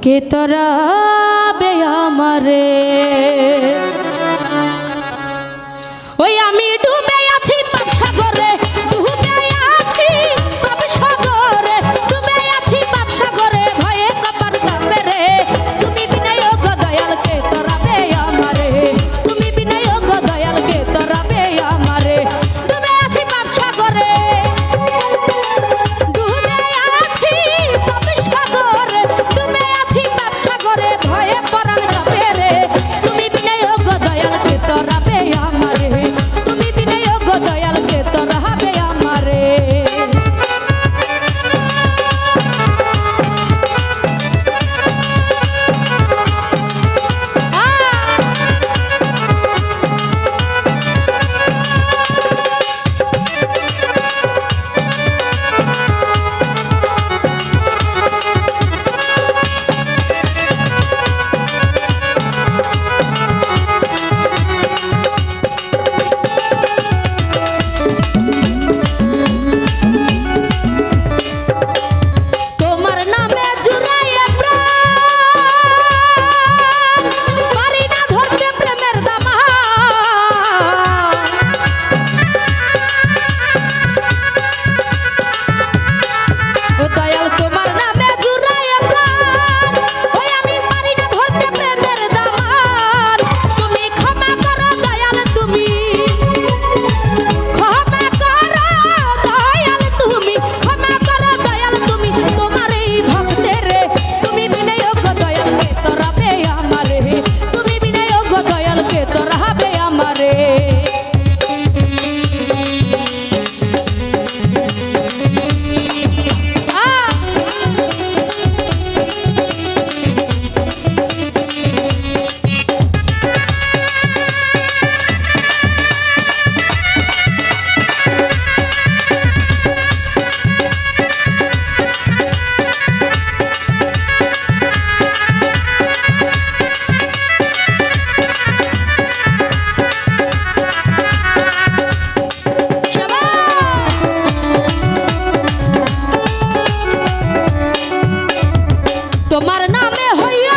কে তোরা বে আমারে ওই আমি ডুবে আছি পাপ সাগরে ডুবে আছি পাপ সাগরে ডুবে আছি পাপ সাগরে ভয়ে কপাল কাঁপে রে তুমি বিনয় গো দয়াল কে তোরা বে আমারে তুমি বিনয় গো দয়াল কে তোরা বে আমারে ডুবে আছি পাপ সাগরে ডুবে আছি পাপ সাগরে ডুবে আছি পাপ সাগরে ভয়ে পরাণ কাঁপে রে তুমি বিনয় গো দয়াল কে তোরা বে আমারে তুমি বিনয় গো দয়াল কে তোরা বে আমারে তোমার নামে জুড়াইয়া প্রাণ পারি না ধরতে প্রেমের দামা ও দয়াল তোমার নামে জুড়াইয়া প্রাণ ওই আমি পারি না ধরতে প্রেমের দামান তুমি ক্ষমা করো দয়াল তুমি ক্ষমা করো দয়াল তুমি ক্ষমা করো দয়াল তুমি তোমার এই ভক্তের তুমি বিনয় গো দয়াল কে তোরা বে আমারে তুমি বিনয় গো দয়াল কে তোরা বে আমারে তোমার নামে হইয়া